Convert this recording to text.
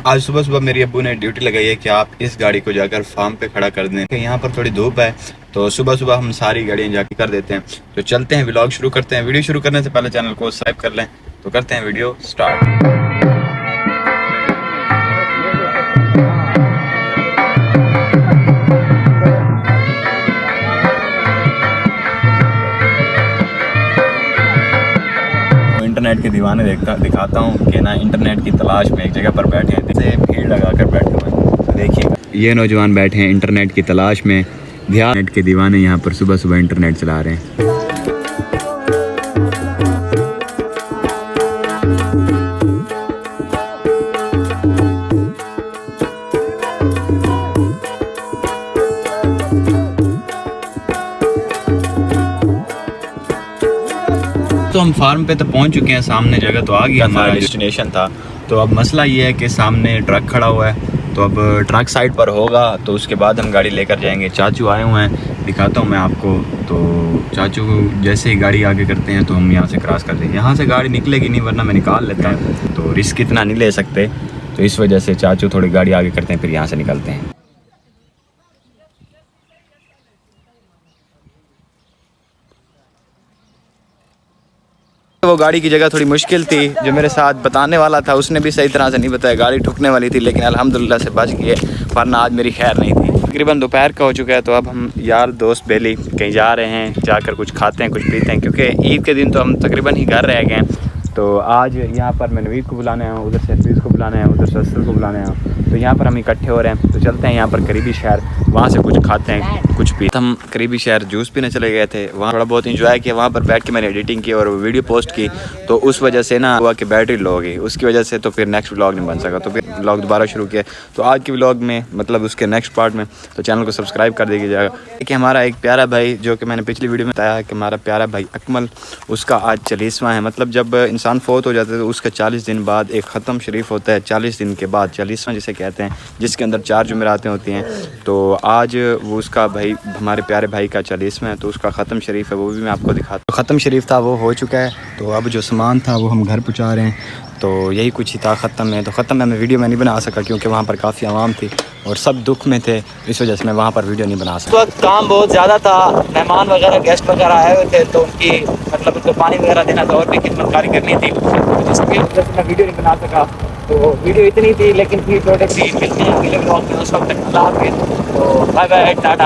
आज सुबह सुबह मेरी अब्बू ने ड्यूटी लगाई है कि आप इस गाड़ी को जाकर फार्म पे खड़ा कर दें। यहाँ पर थोड़ी धूप है तो सुबह सुबह हम सारी गाड़ियाँ जाकर कर देते हैं। तो चलते हैं, व्लॉग शुरू करते हैं। वीडियो शुरू करने से पहले चैनल को सब्सक्राइब कर लें। तो करते हैं वीडियो स्टार्ट। इंटरनेट के दीवाने दिखाता हूँ कि ना इंटरनेट की तलाश में एक जगह पर बैठे हैं, जैसे भीड़ लगा कर बैठे हुए हैं। तो देखिए ये नौजवान बैठे हैं इंटरनेट की तलाश में। ध्यान के दीवाने यहाँ पर सुबह सुबह इंटरनेट चला रहे हैं। तो हम फार्म पे तो पहुंच चुके हैं, सामने जगह तो आ गई, हमारा डेस्टिनेशन था। तो अब मसला ये है कि सामने ट्रक खड़ा हुआ है, तो अब ट्रक साइड पर होगा तो उसके बाद हम गाड़ी लेकर जाएंगे। चाचू आए हुए हैं, दिखाता हूँ मैं आपको। तो चाचू जैसे ही गाड़ी आगे करते हैं तो हम यहाँ से क्रॉस कर देंगे। यहाँ से गाड़ी निकलेगी नहीं, वरना मैं निकाल लेता हूँ, तो रिस्क इतना नहीं ले सकते। तो इस वजह से चाचू थोड़ी गाड़ी आगे करते हैं, फिर यहाँ से निकलते हैं। वो गाड़ी की जगह थोड़ी मुश्किल थी, जो मेरे साथ बताने वाला था उसने भी सही तरह से नहीं बताया। गाड़ी ठुकने वाली थी लेकिन अल्हम्दुलिल्लाह से बच गए, वरना आज मेरी खैर नहीं थी। तकरीबन दोपहर का हो चुका है, तो अब हम यार दोस्त बेली कहीं जा रहे हैं, जाकर कुछ खाते हैं, कुछ पीते हैं, क्योंकि ईद के दिन तो हम तकरीबन ही घर रह गए हैं। तो आज यहाँ पर मैं नवीद को बुलाने आया हूँ, उधर से हफीज़ को बुलाने आया हूँ, उधर से असद को बुलाने आया हूँ। तो यहाँ पर हम इकट्ठे हो रहे हैं। तो चलते हैं यहाँ पर करीबी शहर, वहाँ से कुछ खाते हैं, कुछ पीते। हम करीबी शहर जूस पीने चले गए थे, वहाँ थोड़ा बहुत इंजॉय किया। वहाँ पर बैठ के मैंने एडिटिंग की और वीडियो पोस्ट की, तो उस वजह से ना हुआ कि बैटरी लो हो गई, उसकी वजह से तो फिर नेक्स्ट व्लॉग नहीं बन सका। तो फिर व्लॉग दोबारा शुरू किया। तो आज के व्लॉग में मतलब उसके नेक्स्ट पार्ट में तो चैनल को सब्सक्राइब कर दीजिएगा। कि हमारा एक प्यारा भाई, जो कि मैंने पिछली वीडियो में बताया है कि हमारा प्यारा भाई अकमल, उसका आज 40वां है। मतलब जब इंसान फोत हो जाता है तो उसका 40 दिन बाद एक ख़त्म शरीफ होता है। 40 दिन के बाद 40वां जिसे कहते हैं, जिसके अंदर 4 जुमेरातें होती हैं। तो आज वो उसका भाई, हमारे प्यारे भाई का 40वां है, तो उसका ख़त्म शरीफ है, वो भी मैं आपको दिखाता हूँ। ख़त्म शरीफ था वो हो चुका है, तो अब जो सामान था वो हम घर पहुँचा रहे हैं। तो यही कुछ ही था ख़त्म में। तो ख़त्म में मैं वीडियो में नहीं बना सका क्योंकि वहाँ पर काफ़ी आवाम थी और सब दुख में थे, इस वजह से मैं वहाँ पर वीडियो नहीं बना सका। वक्त काम बहुत ज़्यादा था, मेहमान वगैरह गेस्ट वगैरह आए हुए थे, तो उनकी मतलब उनको पानी वगैरह देना था और भी खिदमतकारी करनी थी, तो जिसकी वजह से मैं वीडियो नहीं बना सका। तो वीडियो इतनी थी, लेकिन फिर प्रोडक्ट मिलती है अगले ब्लॉग में। उस वक्त तक अल्लाह हाफ़िज़, तो बाय बाय, टाटा।